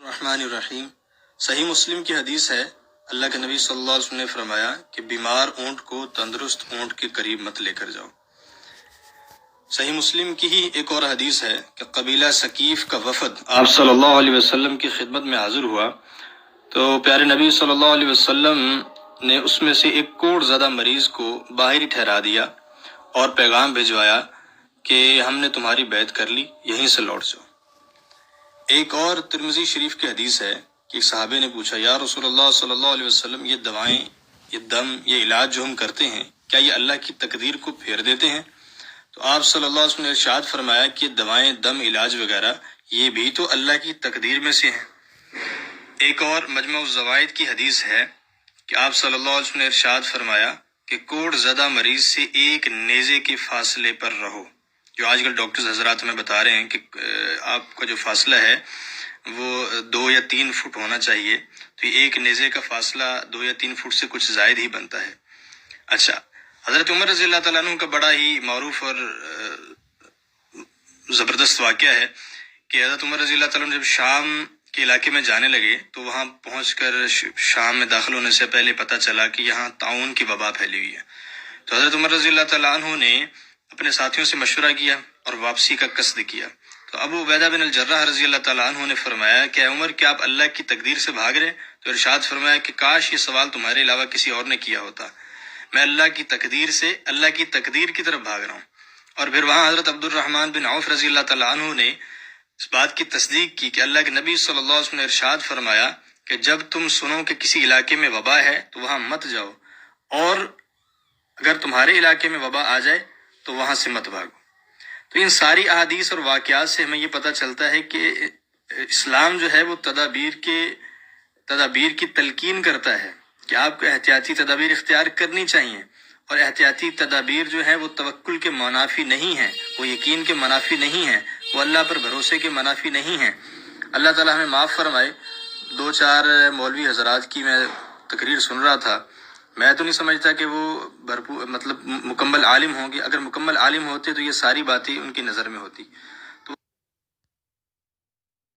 الرحمن الرحیم۔ صحیح مسلم کی حدیث ہے، اللہ کے نبی صلی اللہ علیہ وسلم نے فرمایا کہ بیمار اونٹ کو تندرست اونٹ کے قریب مت لے کر جاؤ۔ صحیح مسلم کی ہی ایک اور حدیث ہے کہ قبیلہ ثقیف کا وفد آپ صلی اللہ علیہ وسلم کی خدمت میں حاضر ہوا تو پیارے نبی صلی اللہ علیہ وسلم نے اس میں سے ایک کوڑ زدہ مریض کو باہر ہی ٹھہرا دیا اور پیغام بھجوایا کہ ہم نے تمہاری بیعت کر لی، یہیں سے لوٹ جاؤ۔ ایک اور ترمذی شریف کی حدیث ہے کہ ایک صحابی نے پوچھا، یا رسول اللہ صلی اللہ علیہ وسلم، یہ دوائیں، یہ دم، یہ علاج جو ہم کرتے ہیں، کیا یہ اللہ کی تقدیر کو پھیر دیتے ہیں؟ تو آپ صلی اللہ علیہ وسلم نے ارشاد فرمایا کہ دوائیں، دم، علاج وغیرہ یہ بھی تو اللہ کی تقدیر میں سے ہیں۔ ایک اور مجمع الزوائد کی حدیث ہے کہ آپ صلی اللہ علیہ وسلم نے ارشاد فرمایا کہ کوڑ زدہ مریض سے ایک نیزے کے فاصلے پر رہو۔ جو آج کل ڈاکٹرز حضرات ہمیں بتا رہے ہیں کہ آپ کا جو فاصلہ ہے وہ 2 یا 3 فٹ ہونا چاہیے، تو یہ ایک نیزے کا فاصلہ 2 یا 3 فٹ سے کچھ زائد ہی بنتا ہے۔ اچھا، حضرت عمر رضی اللہ تعالیٰ عنہ کا بڑا ہی معروف اور زبردست واقعہ ہے کہ حضرت عمر رضی اللہ تعالیٰ عنہ جب شام کے علاقے میں جانے لگے تو وہاں پہنچ کر شام میں داخل ہونے سے پہلے پتہ چلا کہ یہاں طاعون کی وبا پھیلی ہوئی ہے۔ تو حضرت عمر رضی اللہ تعالیٰ عنہ نے اپنے ساتھیوں سے مشورہ کیا اور واپسی کا قصد کیا۔ تو ابو عبیدہ بن الجراح رضی اللہ تعالیٰ عنہ نے فرمایا کہ اے عمر، کیا آپ اللہ کی تقدیر سے بھاگ رہے؟ تو ارشاد فرمایا کہ کاش یہ سوال تمہارے علاوہ کسی اور نے کیا ہوتا، میں اللہ کی تقدیر سے اللہ کی تقدیر کی طرف بھاگ رہا ہوں۔ اور پھر وہاں حضرت عبد الرحمن بن عوف رضی اللہ تعالیٰ عنہ نے اس بات کی تصدیق کی کہ اللہ کے نبی صلی اللہ علیہ وسلم نے ارشاد فرمایا کہ جب تم سنو کہ کسی علاقے میں وبا ہے تو وہاں مت جاؤ، اور اگر تمہارے علاقے میں وبا آ جائے تو وہاں سے مت بھاگو۔ تو ان ساری احادیث اور واقعات سے ہمیں یہ پتہ چلتا ہے کہ اسلام جو ہے وہ تدابیر کی تلقین کرتا ہے کہ آپ کو احتیاطی تدابیر اختیار کرنی چاہیے، اور احتیاطی تدابیر جو ہے وہ توکل کے منافی نہیں ہیں، وہ یقین کے منافی نہیں ہیں، وہ اللہ پر بھروسے کے منافی نہیں ہیں۔ اللہ تعالیٰ ہمیں معاف فرمائے۔ 2-4 مولوی حضرات کی میں تقریر سن رہا تھا، میں تو نہیں سمجھتا کہ وہ مکمل عالم ہوں گے۔ اگر مکمل عالم ہوتے تو یہ ساری باتیں ان کی نظر میں ہوتی۔